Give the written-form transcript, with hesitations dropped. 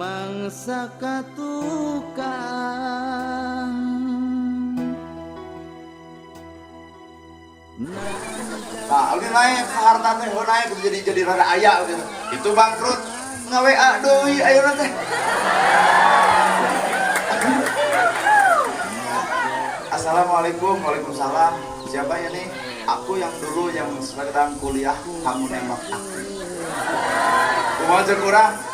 mangsa katukang nah ini naik harta teh naik jadi rada aya gitu itu bangkrut ngawe deui ayeuna teh Assalamualaikum. Waalaikumsalam. Siapa ya nih? Aku yang dulu yang sedang kuliah kamu nembak aku. Kumaha ceuk urang?